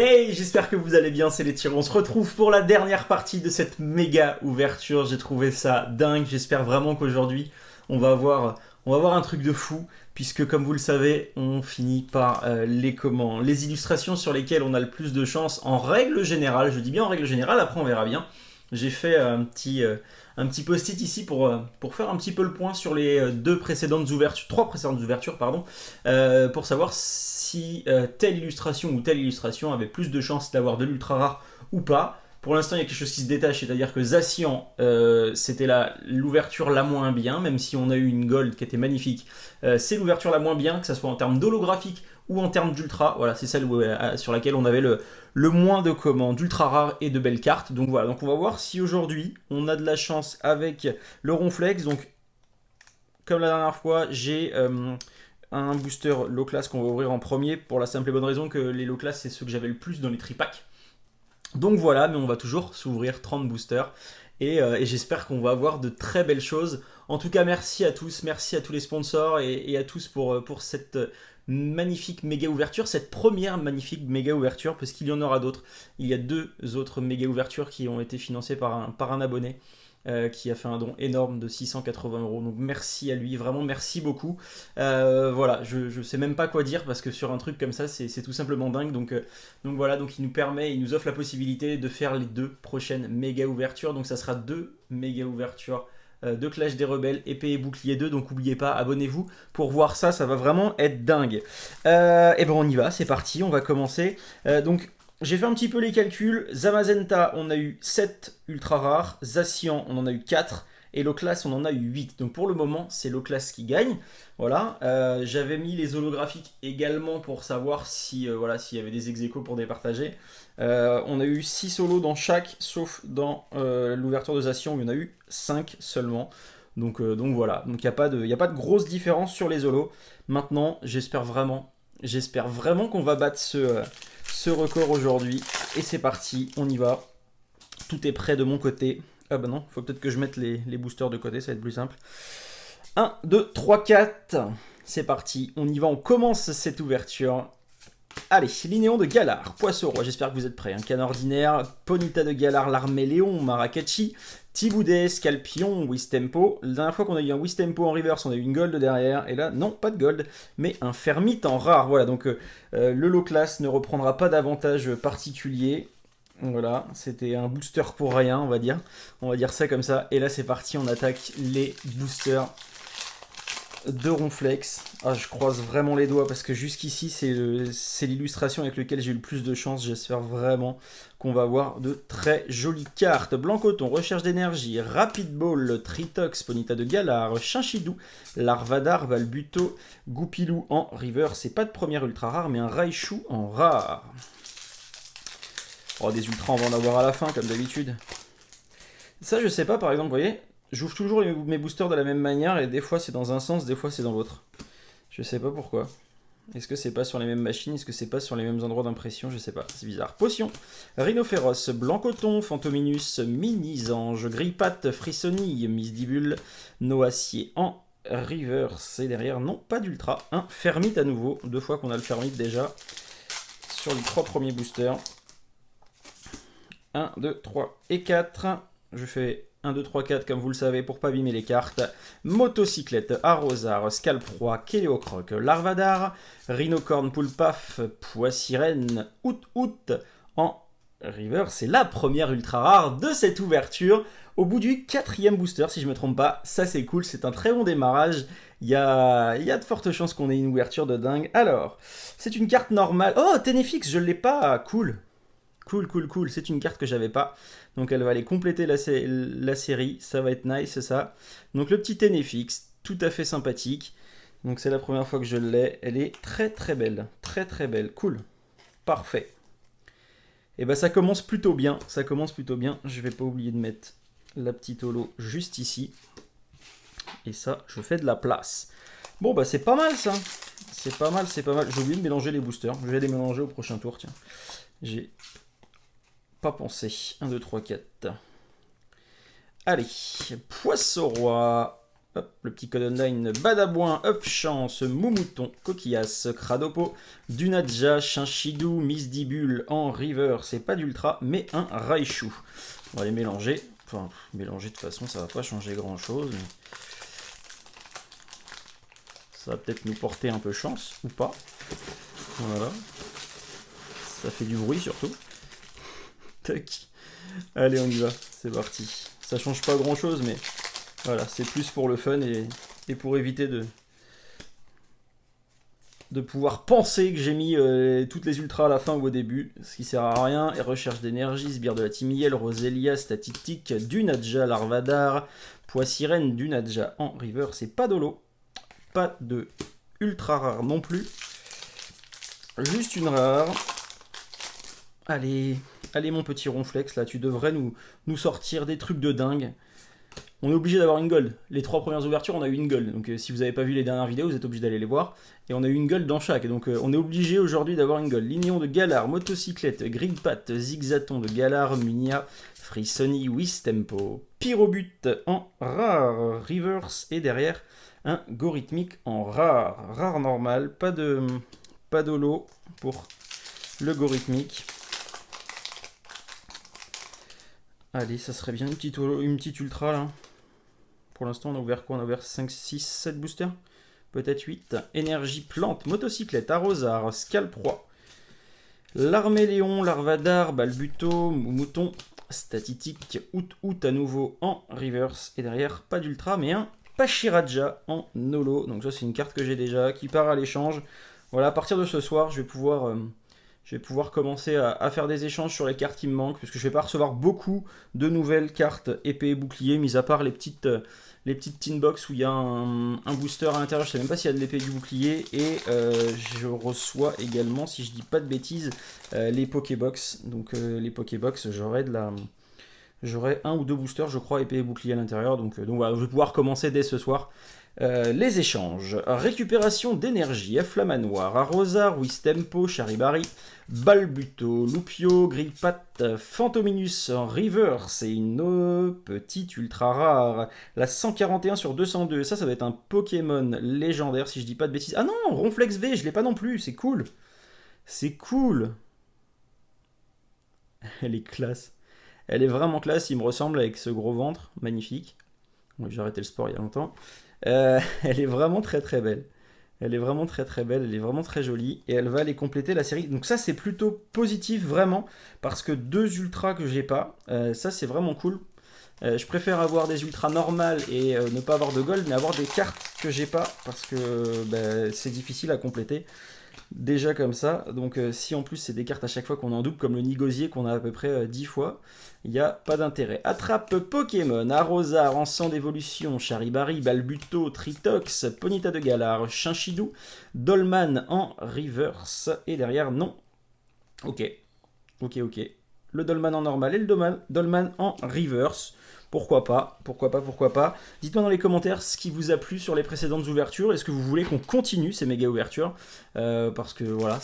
Hey, j'espère que vous allez bien, c'est les Thierry. On se retrouve pour la dernière partie de cette méga ouverture. J'ai trouvé ça dingue. J'espère vraiment qu'aujourd'hui, on va avoir un truc de fou. Puisque, comme vous le savez, on finit par les illustrations sur lesquelles on a le plus de chance en règle générale. Je dis bien en règle générale, après on verra bien. J'ai fait un petit post-it ici pour faire un petit peu le point sur les trois précédentes ouvertures, pardon, pour savoir si telle illustration ou telle illustration avait plus de chances d'avoir de l'ultra rare ou pas. Pour l'instant, il y a quelque chose qui se détache, c'est-à-dire que Zacian, c'était l'ouverture la moins bien, même si on a eu une gold qui était magnifique. C'est l'ouverture la moins bien, que ce soit en termes d'holographique ou en termes d'ultra. Voilà, c'est celle sur laquelle on avait le moins de commandes d'ultra rares et de belles cartes. Donc voilà, donc on va voir si aujourd'hui on a de la chance avec le Ronflex. Donc, comme la dernière fois, j'ai un booster low class qu'on va ouvrir en premier pour la simple et bonne raison que les low class c'est ceux que j'avais le plus dans les tripacks. Donc voilà, mais on va toujours s'ouvrir 30 boosters et j'espère qu'on va avoir de très belles choses. En tout cas, merci à tous les sponsors et à tous pour cette magnifique méga ouverture, cette première magnifique méga ouverture, parce qu'il y en aura d'autres. Il y a deux autres méga ouvertures qui ont été financées par un abonné. Qui a fait un don énorme de 680 €. Donc merci à lui, vraiment merci beaucoup. Voilà, je sais même pas quoi dire parce que sur un truc comme ça, c'est tout simplement dingue. Donc voilà, donc il nous offre la possibilité de faire les deux prochaines méga ouvertures. Donc ça sera deux méga ouvertures de Clash des Rebelles, épée et bouclier 2. Donc n'oubliez pas, abonnez-vous pour voir ça, ça va vraiment être dingue. Et ben on y va, c'est parti, on va commencer. Donc j'ai fait un petit peu les calculs. Zamazenta, on a eu 7 ultra rares. Zacian, on en a eu 4. Et Loclas, on en a eu 8. Donc pour le moment, c'est Loclas qui gagne. Voilà. J'avais mis les holographiques également pour savoir si, voilà, s'il y avait des ex-aequo pour départager. On a eu 6 solos dans chaque, sauf dans l'ouverture de Zacian, où il y en a eu 5 seulement. Donc voilà. Donc il n'y a pas de grosse différence sur les holos. Maintenant, j'espère vraiment qu'on va battre ce record aujourd'hui. Et c'est parti, on y va. Tout est prêt de mon côté. Ah bah non, faut peut-être que je mette les boosters de côté, ça va être plus simple. 1, 2, 3, 4. C'est parti, on y va, on commence cette ouverture. Allez, Linéon de Galar, Poisson Roi, j'espère que vous êtes prêts. Un canard ordinaire, Ponyta de Galar, l'armée Léon, Maracaichi, Tiboudet, Scalpion, Wistempo. La dernière fois qu'on a eu un Wistempo en reverse, on a eu une gold derrière. Et là, non, pas de gold, mais un Fermite en rare. Voilà, donc le low class ne reprendra pas d'avantage particulier. Voilà, c'était un booster pour rien, on va dire. On va dire ça comme ça. Et là, c'est parti, on attaque les boosters de Ronflex. Ah, je croise vraiment les doigts parce que jusqu'ici, c'est l'illustration avec laquelle j'ai eu le plus de chance. J'espère vraiment qu'on va avoir de très jolies cartes. Blanc-Coton, Recherche d'énergie, Rapid Ball, Tritox, Ponyta de Galar, Chinchidou, Larvadar, Balbuto, Goupilou en river. C'est pas de première ultra rare, mais un Raichu en rare. Oh, des ultras, on va en avoir à la fin, comme d'habitude. Ça, je sais pas, par exemple, vous voyez, j'ouvre toujours mes boosters de la même manière, et des fois c'est dans un sens, des fois c'est dans l'autre. Je sais pas pourquoi. Est-ce que c'est pas sur les mêmes machines? Est-ce que c'est pas sur les mêmes endroits d'impression? Je sais pas, c'est bizarre. Potion, Rhinophéros, Blanc-Coton, Fantominus, Mini-Ange, Grille-Patte, Frissonille, Misdibule, Noacier en reverse. Et derrière, non, pas d'ultra. Un Fermite à nouveau, 2 fois qu'on a le Fermite déjà, sur les 3 premiers boosters. 1, 2, 3 et 4. Je fais 1, 2, 3, 4 comme vous le savez pour pas abîmer les cartes. Motocyclette, Arrosar, Scalproie, Kéléocroc, Larvadar, Rhinocorn, Poulpaf, Poissirène, Out en river. C'est la première ultra rare de cette ouverture. Au bout du 4e booster, si je me trompe pas, ça c'est cool, c'est un très bon démarrage. Il y a de fortes chances qu'on ait une ouverture de dingue. Alors, c'est une carte normale. Oh, Ténéfix, je l'ai pas, cool. Cool. C'est une carte que j'avais pas. Donc elle va aller compléter la série. Ça va être nice ça. Donc le petit Ténéfix, tout à fait sympathique. Donc c'est la première fois que je l'ai. Elle est très belle. Très belle. Cool. Parfait. Et bah ça commence plutôt bien. Je vais pas oublier de mettre la petite holo juste ici. Et ça, je fais de la place. Bon bah c'est pas mal ça. C'est pas mal. J'ai oublié de mélanger les boosters. Je vais les mélanger au prochain tour. Tiens. J'ai pas pensé. 1, 2, 3, 4. Allez, Poisson Roi. Hop, le petit code online, Badabouin, Œuf Chance, Moumouton, Coquillasse, Cradopo, Dunadja, Chinchidou, Misdibule en river. C'est pas d'ultra, mais un Raichu. On va les mélanger. Enfin, mélanger de toute façon, ça va pas changer grand chose. Mais... ça va peut-être nous porter un peu chance, ou pas. Voilà. Ça fait du bruit surtout. Tac. Allez, on y va. C'est parti. Ça change pas grand chose, mais voilà, c'est plus pour le fun et pour éviter de pouvoir penser que j'ai mis toutes les ultras à la fin ou au début, ce qui sert à rien. Et recherche d'énergie, sbire de la Timiel, Roselia, Statistique, Dunadja, Larvadar, Poissirène, Dunadja en river, c'est pas de l'eau. Pas de ultra rare non plus. Juste une rare. Allez, allez mon petit ronflex, là, tu devrais nous sortir des trucs de dingue. On est obligé d'avoir une gold. Les 3 premières ouvertures, on a eu une gold. Donc si vous n'avez pas vu les dernières vidéos, vous êtes obligé d'aller les voir. Et on a eu une gold dans chaque. Donc on est obligé aujourd'hui d'avoir une gold. Lignéon de Galar, Motocyclette, Grillpat, Zigzaton de Galar, Munia, Frissoni, Wistempo, Pyrobut en rare, Reverse et derrière un Gorithmique en rare. Rare normal, pas d'holo pour le Gorithmique. Allez, ça serait bien une petite ultra là. Pour l'instant, on a ouvert quoi? On a ouvert 5, 6, 7 boosters. Peut-être 8. Énergie, plante, motocyclette, arrosard, scalproie. Larméléon, Larvadar, Balbuto, Mouton, Statistique, Out à nouveau en reverse. Et derrière, pas d'ultra, mais un Pachiraja en holo. Donc ça, c'est une carte que j'ai déjà, qui part à l'échange. Voilà, à partir de ce soir, je vais pouvoir commencer à faire des échanges sur les cartes qui me manquent, parce que je vais pas recevoir beaucoup de nouvelles cartes épée et bouclier, mis à part les petites tin box où il y a un booster à l'intérieur. Je sais même pas s'il y a de l'épée et du bouclier. Et je reçois également, si je dis pas de bêtises, les Pokébox. Donc les Pokébox, j'aurai 1 ou 2 boosters, je crois, épée et bouclier à l'intérieur. Donc voilà, je vais pouvoir commencer dès ce soir. Les échanges. Récupération d'énergie, Flamanoir, Arrosard, Wistempo, Charibari, Balbuto, Lupio, Grillpat, Phantominus en reverse et une petite ultra rare. La 141 sur 202. Ça va être un Pokémon légendaire si je dis pas de bêtises. Ah non, Ronflex V, je l'ai pas non plus. C'est cool. C'est cool. Elle est classe. Elle est vraiment classe. Il me ressemble avec ce gros ventre. Magnifique. Bon, j'ai arrêté le sport il y a longtemps. Elle est vraiment très très belle. Elle est vraiment très très belle, elle est vraiment très jolie et elle va aller compléter la série. Donc ça c'est plutôt positif vraiment parce que 2 ultras que j'ai pas, ça c'est vraiment cool. Je préfère avoir des ultras normales et ne pas avoir de gold, mais avoir des cartes que j'ai pas parce que c'est difficile à compléter. Déjà comme ça, donc si en plus c'est des cartes à chaque fois qu'on en double, comme le Nigosier qu'on a à peu près 10 fois, il n'y a pas d'intérêt. Attrape Pokémon, Arrosard, Encens d'évolution, Charibari, Balbuto, Tritox, Ponyta de Galar, Chinchidou, Dolman en reverse, et derrière non. Ok. Le Dolman en normal et le Dolman en reverse. Pourquoi pas. Dites-moi dans les commentaires ce qui vous a plu sur les précédentes ouvertures. Est-ce que vous voulez qu'on continue ces méga ouvertures parce que voilà,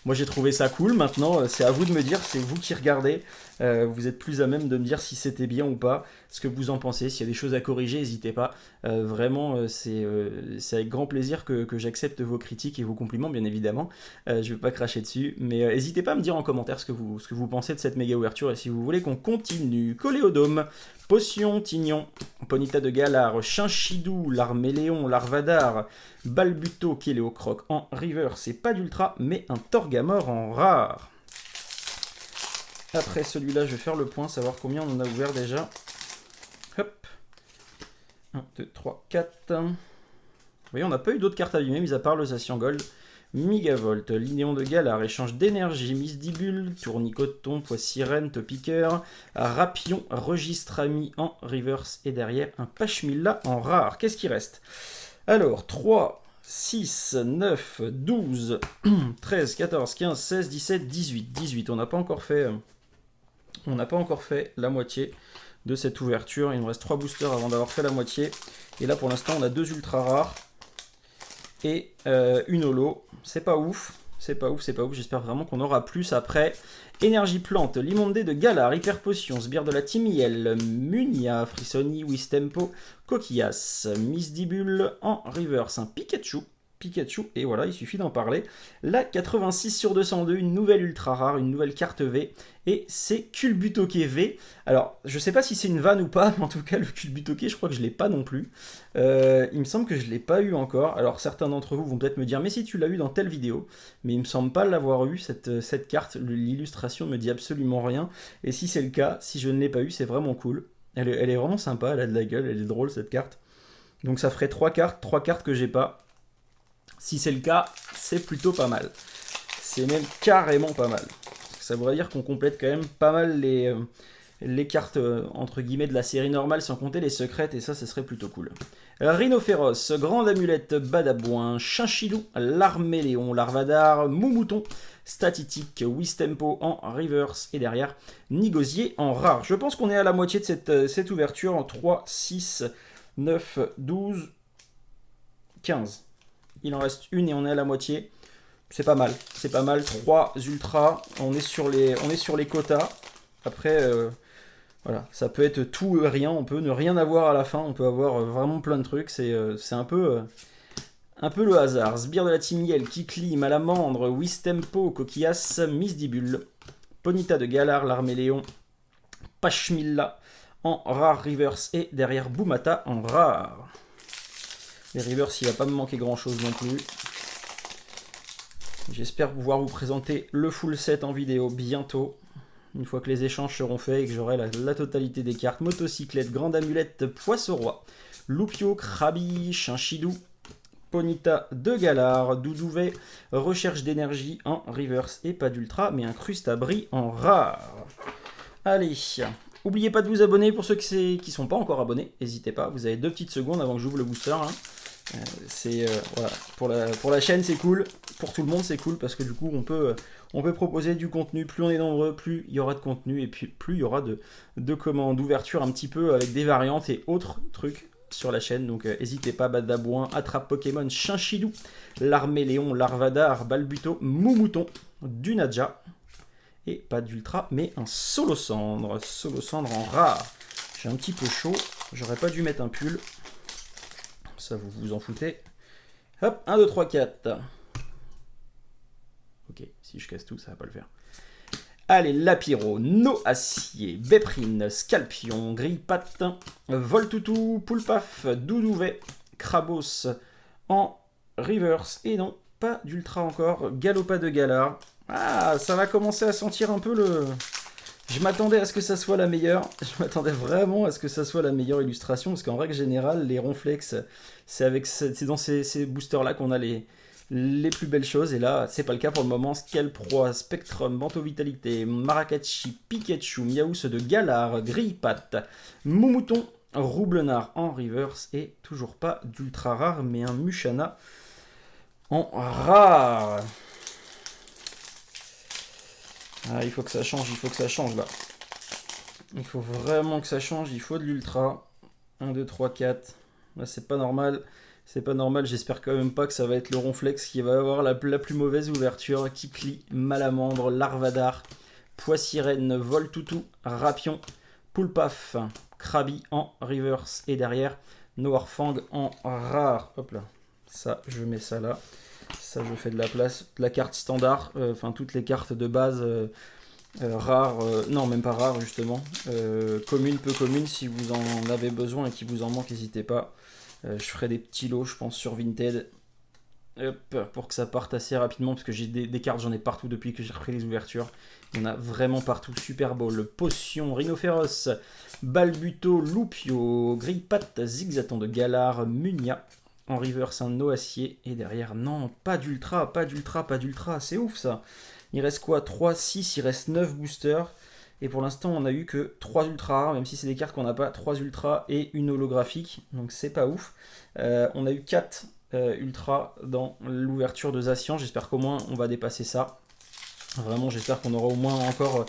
moi j'ai trouvé ça cool. Maintenant, c'est à vous de me dire, c'est vous qui regardez. Vous êtes plus à même de me dire si c'était bien ou pas, ce que vous en pensez. S'il y a des choses à corriger, n'hésitez pas. Vraiment, c'est avec grand plaisir que j'accepte vos critiques et vos compliments, bien évidemment. Je vais pas cracher dessus, mais n'hésitez pas à me dire en commentaire ce que vous pensez de cette méga ouverture et si vous voulez qu'on continue. Coléodome, Potion, Tignon, Ponyta de Galar, Chinchidou, Larméléon, Larvadar, Balbuto, Kéléocroc en river, c'est pas d'ultra, mais un Torgamore en rare. Après celui-là, je vais faire le point, savoir combien on en a ouvert déjà. Hop. 1, 2, 3, 4. Vous voyez, on n'a pas eu d'autres cartes abîmées, mis à part le Zacian Gold. Migavolt, Linéon de Galar, échange d'énergie, Misdibule, Tournicoton, Poissirène, Topiqueur, Rapion, Registre Ami en reverse et derrière un Pachmilla en rare. Qu'est-ce qui reste? Alors, 3, 6, 9, 12, 13, 14, 15, 16, 17, 18. On n'a pas encore fait la moitié de cette ouverture. Il nous reste 3 boosters avant d'avoir fait la moitié. Et là, pour l'instant, on a 2 ultra rares et une holo. C'est pas ouf. C'est pas ouf, j'espère vraiment qu'on aura plus après. Énergie plante, Limondé de Galar, Hyper Potion, Sbire de la Timiel, Munia, Frissoni, Wistempo, Coquillas, Misdibule en reverse, un Pikachu, et voilà, il suffit d'en parler. La 86 sur 202, une nouvelle ultra rare, une nouvelle carte V, et c'est Culbutoke V. Alors, je sais pas si c'est une vanne ou pas, mais en tout cas, le Culbutoke, je crois que je l'ai pas non plus. Il me semble que je l'ai pas eu encore. Alors, certains d'entre vous vont peut-être me dire, mais si tu l'as eu dans telle vidéo, mais il me semble pas l'avoir eu, cette carte, l'illustration me dit absolument rien. Et si c'est le cas, si je ne l'ai pas eu, c'est vraiment cool. Elle est vraiment sympa, elle a de la gueule, elle est drôle cette carte. Donc ça ferait 3 cartes que j'ai pas. Si c'est le cas, c'est plutôt pas mal. C'est même carrément pas mal. Ça voudrait dire qu'on complète quand même pas mal les cartes entre guillemets de la série normale sans compter les secrètes et ça serait plutôt cool. Rhinophéros, Grande Amulette, Badabouin, Chinchidou, Larméléon, Larvadar, Moumouton, Statitique, Wistempo en reverse et derrière Nigosier en rare. Je pense qu'on est à la moitié de cette ouverture en 3, 6, 9, 12, 15. Il en reste une et on est à la moitié. C'est pas mal. 3 ultras. On est sur les quotas. Après, voilà, ça peut être tout ou rien. On peut ne rien avoir à la fin. On peut avoir vraiment plein de trucs. C'est un peu le hasard. Sbire de la Timiel, Kikli, Malamandre, Wistempo, Coquillas, Misdibule, Ponyta de Galar, Larméléon, Pachmilla en rare reverse et derrière Boumata en rare. Les reverse, il va pas me manquer grand chose non plus. J'espère pouvoir vous présenter le full set en vidéo bientôt. Une fois que les échanges seront faits et que j'aurai la totalité des cartes. Motocyclette, Grande Amulette, Poisson-Roi, Loupio, Krabi, Chinchidou, Ponyta de Galar, Doudouvet, Recherche d'énergie en reverse et pas d'ultra, mais un Crustabri en rare. Allez, n'oubliez pas de vous abonner pour ceux qui ne sont pas encore abonnés. N'hésitez pas, vous avez 2 petites secondes avant que j'ouvre le booster. Hein. Voilà, pour la chaîne c'est cool, pour tout le monde c'est cool parce que du coup on peut proposer du contenu, plus on est nombreux, plus il y aura de contenu et puis plus il y aura d'ouverture un petit peu avec des variantes et autres trucs sur la chaîne. Donc n'hésitez pas, Badabouin, Attrape Pokémon, Chinchidou, Larméléon, Larvadar, Balbuto, Moumouton, Dunaja et pas d'ultra mais un Solocendre en rare. J'ai un petit peu chaud, j'aurais pas dû mettre un pull. Ça, vous vous en foutez. Hop, 1, 2, 3, 4. Ok, si je casse tout, ça va pas le faire. Allez, Lapiro, No-Acier, Béprine, Scalpion, Grille-Patte, Voltoutou, Poulpaf, Doudouvet, Krabos en reverse. Et non, pas d'ultra encore. Galopa de Galar. Ah, ça va commencer à sentir un peu le... Je m'attendais à ce que ça soit la meilleure. Je m'attendais vraiment à ce que ça soit la meilleure illustration. Parce qu'en règle générale, les ronflex, c'est dans ces boosters-là qu'on a les plus belles choses. Et là, c'est pas le cas pour le moment. Scalproie, Spectrum, Manteau Vitalité, Maracatchi, Pikachu, Miaouss de Galar, Grille-Patte, Moumouton, Roublenard en reverse. Et toujours pas d'ultra rare, mais un Mushana en rare. Ah, il faut que ça change là. Il faut vraiment que ça change, il faut de l'ultra. 1, 2, 3, 4. Là, c'est pas normal. J'espère quand même pas que ça va être le Ronflex qui va avoir la plus mauvaise ouverture. Kikli, Malamandre, Larvadar, Poissirène, Voltoutou, Rapion, Poulpaf, Krabi en reverse. Et derrière, Noirfang en rare. Hop là. Ça, je mets ça là. Ça, je fais de la place. La carte standard, enfin toutes les cartes de base rares, non même pas rares justement, communes, peu communes, si vous en avez besoin et qu'il vous en manque, n'hésitez pas. Je ferai des petits lots, je pense, sur Vinted, pour que ça parte assez rapidement, parce que j'ai des cartes, j'en ai partout depuis que j'ai repris les ouvertures. Il y en a vraiment partout. Super Bowl, Potion, Rhinophéros, Balbuto, Loupio, Grille-Patte, Zigzaton de Galar, Munia. En reverse, un No-Acier. Et derrière, non, pas d'ultra. C'est ouf, ça. Il reste quoi? 3, 6, il reste 9 boosters. Et pour l'instant, on n'a eu que 3 ultras rares, même si c'est des cartes qu'on n'a pas. 3 ultras et une holographique. Donc, c'est pas ouf. On a eu 4 ultras dans l'ouverture de Zacian. J'espère qu'au moins, on va dépasser ça. Vraiment, j'espère qu'on aura au moins encore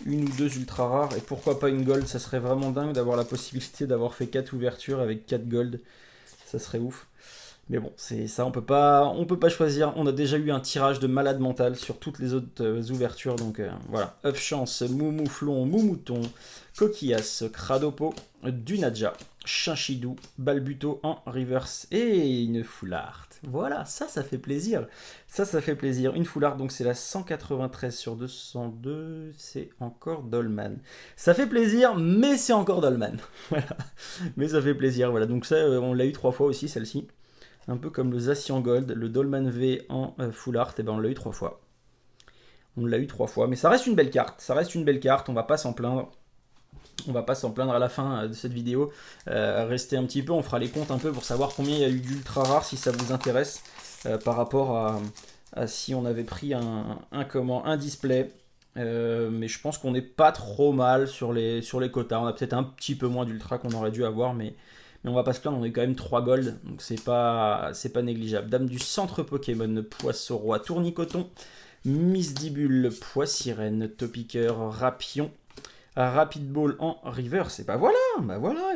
une ou 2 ultra rares. Et pourquoi pas une gold? Ça serait vraiment dingue d'avoir la possibilité d'avoir fait 4 ouvertures avec 4 gold. Ça serait ouf. Mais bon, c'est ça, on peut pas choisir. On a déjà eu un tirage de malade mental sur toutes les autres ouvertures. Donc voilà. œuf chance, moumouflon, moumouton, coquillasse, cradopo, dunaja, chinchidou, balbuto en reverse et une foulard. Voilà, ça fait plaisir. Ça fait plaisir. Une foulard, donc c'est la 193 sur 202. C'est encore Dolman. Ça fait plaisir, mais c'est encore Dolman. Voilà. Mais ça fait plaisir. Voilà, donc ça, on l'a eu 3 fois aussi, celle-ci. Un peu comme le Zacian Gold, le Dolman V en full art, et ben on l'a eu 3 fois. On l'a eu 3 fois, mais ça reste une belle carte. Ça reste une belle carte, on va pas s'en plaindre. On va pas s'en plaindre à la fin de cette vidéo. Restez un petit peu, on fera les comptes un peu pour savoir combien il y a eu d'ultra rares si ça vous intéresse. Par rapport à si on avait pris un display. Mais je pense qu'on n'est pas trop mal sur les quotas. On a peut-être un petit peu moins d'ultra qu'on aurait dû avoir, mais on va pas se plaindre, on est quand même 3 gold, donc c'est pas négligeable. Dame du centre Pokémon, Poisson Roi, Tournicoton, Misdibule, Poissirène, Topiqueur, Rapion, Rapid Ball en reverse. Et bah voilà,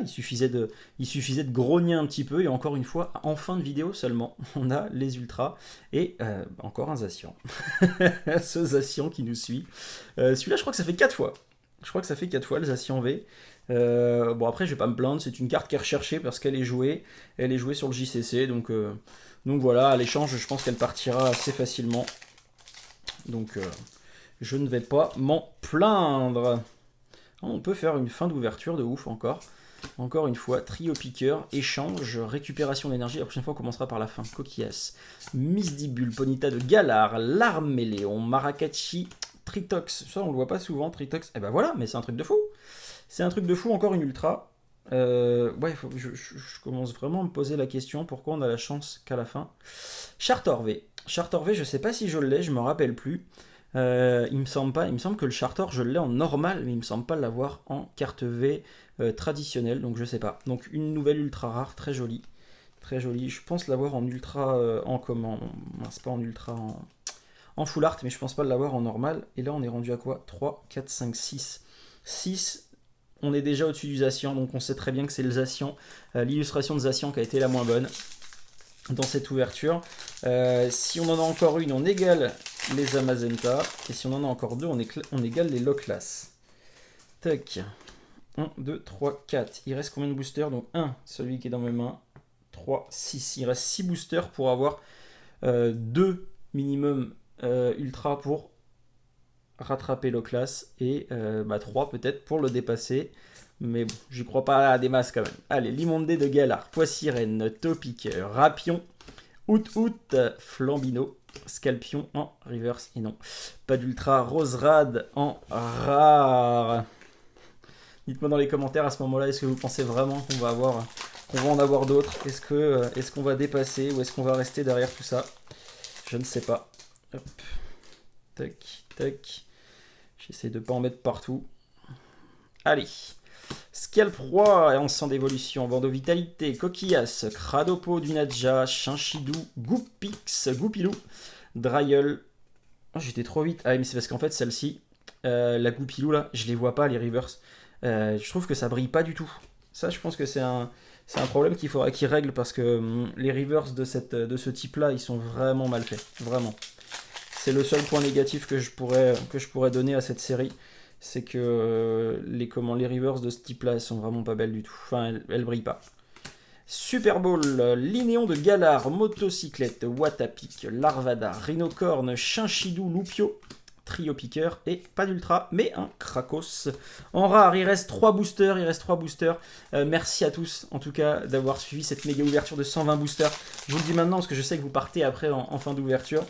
il suffisait de grogner un petit peu, et encore une fois, en fin de vidéo seulement, on a les ultras, et encore un Zacian. Ce Zacian qui nous suit. Celui-là, je crois que ça fait 4 fois. Je crois que ça fait 4 fois le Zacian V. Bon après je vais pas me plaindre, c'est une carte qui est recherchée parce qu'elle est jouée. Elle est jouée sur le JCC, donc voilà, à l'échange je pense qu'elle partira assez facilement. Donc je ne vais pas m'en plaindre. On peut faire une fin d'ouverture de ouf encore. Encore une fois, trio piqueur, échange, récupération d'énergie. La prochaine fois on commencera par la fin. Coquillasse, Misdibule, Ponyta de Galar, Larméléon, Maracatchi, Tritox. Ça on le voit pas souvent, Tritox. Et ben voilà, mais c'est un truc de fou. C'est un truc de fou, encore une ultra. Ouais, je commence vraiment à me poser la question, pourquoi on a la chance qu'à la fin. Chartor V. Chartor V, je sais pas si je l'ai, je me rappelle plus. Il me semble que le Chartor, je l'ai en normal, mais il me semble pas l'avoir en carte V traditionnelle, donc je sais pas. Donc une nouvelle ultra rare, très jolie. Très jolie. Je pense l'avoir en ultra, en comment. C'est pas en ultra, en full art, mais je pense pas l'avoir en normal. Et là, on est rendu à quoi? 3, 4, 5, 6. 6. On est déjà au-dessus du Zacian, donc on sait très bien que c'est le Zacian, l'illustration de Zacian qui a été la moins bonne dans cette ouverture. Si on en a encore une, on égale les Amazenta, et si on en a encore deux, on égale les Loclas. Tac. 1, 2, 3, 4. Il reste combien de boosters? Donc 1, celui qui est dans mes mains. 3, 6. Il reste 6 boosters pour avoir 2 minimum ultra pour rattraper Loclas, et 3 peut-être pour le dépasser, mais bon, j'y crois pas à des masses quand même. Allez, Limonde de Galar, Poissirène, Topiqueur, Rapion, Out, Flambino, Scalpion en reverse, et non, pas d'ultra, Roserade en rare. Dites-moi dans les commentaires à ce moment-là, est-ce que vous pensez vraiment qu'on va en avoir d'autres? Est-ce qu'on va dépasser, ou est-ce qu'on va rester derrière tout ça? Je ne sais pas. Hop. Tac, tac. J'essaie de ne pas en mettre partout. Allez. Scalp Roi et Encens d'évolution, Bordeaux Vitalité, Coquillasse, Cradopo, Dunaja, Chinchidou, Goupix, Goupilou, Dryel. Oh, j'étais trop vite. Ah, mais c'est parce qu'en fait, celle-ci, la Goupilou, là, je les vois pas, les reverse. Je trouve que ça brille pas du tout. Ça, je pense que c'est un problème qu'il faudra qu'ils règlent, parce que les reverse de ce type-là, ils sont vraiment mal faits. Vraiment. C'est le seul point négatif que je pourrais donner à cette série. C'est que les reverse de ce type-là, elles sont vraiment pas belles du tout. Enfin, elles brillent pas. Super Bowl, Linéon de Galar, Motocyclette, Watapic, Larvada, Rhinocorne, Chinchidou, Loupio, Trio Piqueur, et pas d'ultra, mais un Krakos. En rare, il reste 3 boosters. Merci à tous, en tout cas, d'avoir suivi cette méga ouverture de 120 boosters. Je vous le dis maintenant, parce que je sais que vous partez après en fin d'ouverture.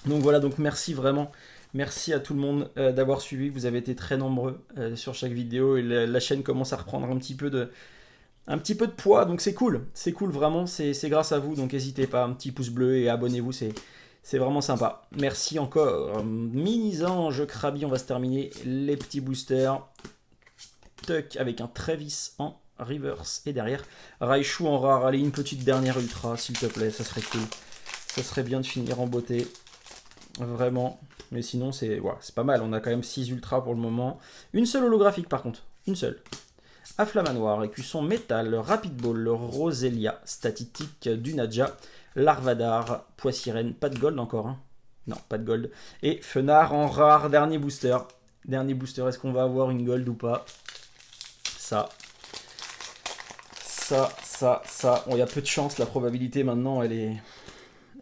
Donc voilà, donc merci vraiment. Merci à tout le monde d'avoir suivi. Vous avez été très nombreux sur chaque vidéo, et la chaîne commence à reprendre un petit peu de poids, donc c'est cool. C'est cool, vraiment, c'est grâce à vous. Donc n'hésitez pas, un petit pouce bleu et abonnez-vous, c'est vraiment sympa. Merci encore. Mini-ange, Krabi, on va se terminer les petits boosters. Tuck avec un Travis en reverse, et derrière Raichu en rare. Allez, une petite dernière ultra, s'il te plaît, ça serait cool. Ça serait bien de finir en beauté. Vraiment. Mais sinon, c'est pas mal. On a quand même 6 ultras pour le moment. Une seule holographique, par contre. Une seule. Afflamanoir, Écusson Métal, Rapid Ball, Roselia, Statistique du Nadja, Larvadar, Poissirène, pas de gold encore, hein. Non, pas de gold. Et Fenard en rare, dernier booster. Dernier booster, est-ce qu'on va avoir une gold ou pas? Ça. Bon, il y a peu de chance, la probabilité maintenant, elle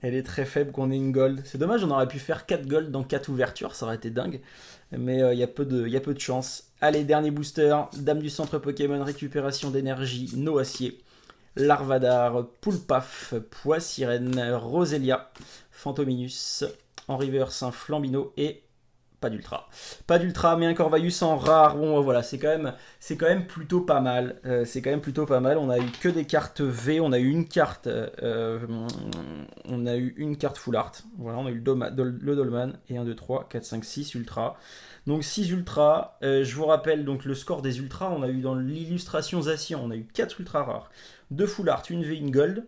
est très faible qu'on ait une gold. C'est dommage, on aurait pu faire 4 gold dans 4 ouvertures, ça aurait été dingue. Mais il y a peu de chance. Allez, dernier booster, Dame du centre Pokémon, récupération d'énergie, Noacier, Larvadar, Poulpaf, Poissirène, Roselia, Fantominus, en reverse un Flambino et pas d'ultra. Pas d'ultra, mais un Corvus en rare. Bon, voilà, c'est quand même plutôt pas mal. C'est quand même plutôt pas mal. On a eu que des cartes V. On a eu une carte. Full art. Voilà, on a eu le Dolman et 1, 2, 3, 4, 5, 6 ultra. Donc 6 ultra. Je vous rappelle donc le score des ultras. On a eu dans l'illustration Zacian, on a eu 4 ultra rares. 2 full art, une V, une gold.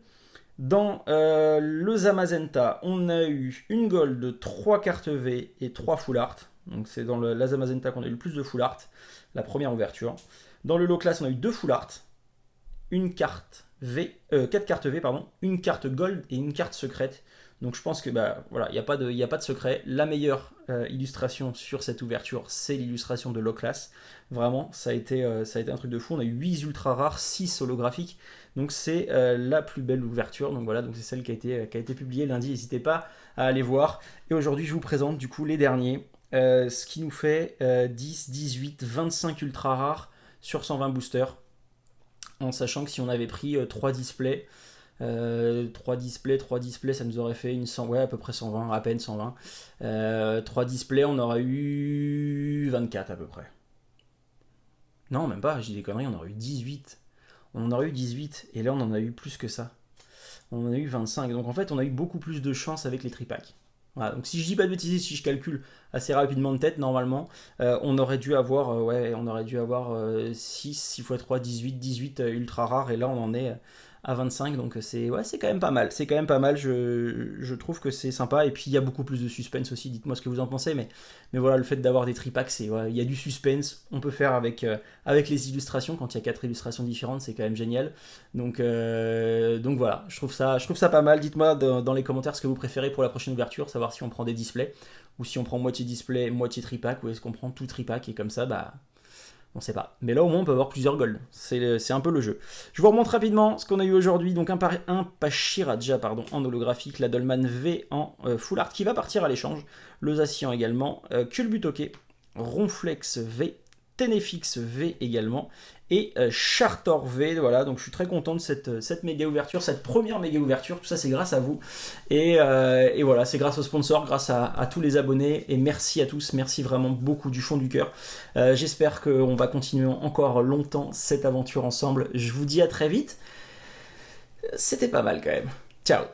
Dans le Zamazenta, on a eu une gold, 3 cartes V et 3 full art. Donc c'est dans la Zamazenta qu'on a eu le plus de full art, la première ouverture. Dans le low class, on a eu 2 full art, une carte V, 4 cartes V, pardon, une carte gold et une carte secrète. Donc je pense que voilà, il n'y a pas de secret. La meilleure illustration sur cette ouverture, c'est l'illustration de low class. Vraiment, ça a été un truc de fou. On a eu 8 ultra rares, 6 holographiques. Donc c'est la plus belle ouverture. Donc voilà, donc c'est celle qui a été publiée lundi. N'hésitez pas à aller voir. Et aujourd'hui, je vous présente du coup les derniers. Ce qui nous fait 10, 18, 25 ultra rares sur 120 boosters. En sachant que si on avait pris 3 displays, 3 displays, ça nous aurait fait à peu près 120, à peine 120. 3 displays, on aurait eu 24 à peu près. Non, même pas, je dis des conneries, on aurait eu 18. On en aurait eu 18, et là on en a eu plus que ça. On en a eu 25. Donc en fait, on a eu beaucoup plus de chance avec les tripacks. Voilà, donc si je dis pas de bêtises, si je calcule assez rapidement de tête, normalement, on aurait dû avoir, 6 x 3, 18 ultra rares, et là on en est à 25, donc c'est quand même pas mal. C'est quand même pas mal, je trouve que c'est sympa, et puis il y a beaucoup plus de suspense aussi, dites-moi ce que vous en pensez, mais voilà, le fait d'avoir des tripacks, il y a du suspense, on peut faire avec les illustrations, quand il y a 4 illustrations différentes, c'est quand même génial. Donc voilà, je trouve ça pas mal. Dites-moi dans les commentaires ce que vous préférez pour la prochaine ouverture, savoir si on prend des displays, ou si on prend moitié display, moitié tripack, ou est-ce qu'on prend tout tripack, et comme ça, on sait pas. Mais là, au moins, on peut avoir plusieurs golds. C'est un peu le jeu. Je vous remontre rapidement ce qu'on a eu aujourd'hui. Donc, un Pachiraja, en holographique. La Dolman V en full art qui va partir à l'échange. Le Zacian également. Culbutoke. Ronflex V. Tenefix V également. Et Chartor V. Voilà, donc je suis très content de cette méga ouverture. Cette première méga ouverture. Tout ça, c'est grâce à vous. Et voilà, c'est grâce aux sponsors, grâce à tous les abonnés. Et merci à tous. Merci vraiment beaucoup du fond du cœur. J'espère qu'on va continuer encore longtemps cette aventure ensemble. Je vous dis à très vite. C'était pas mal quand même. Ciao.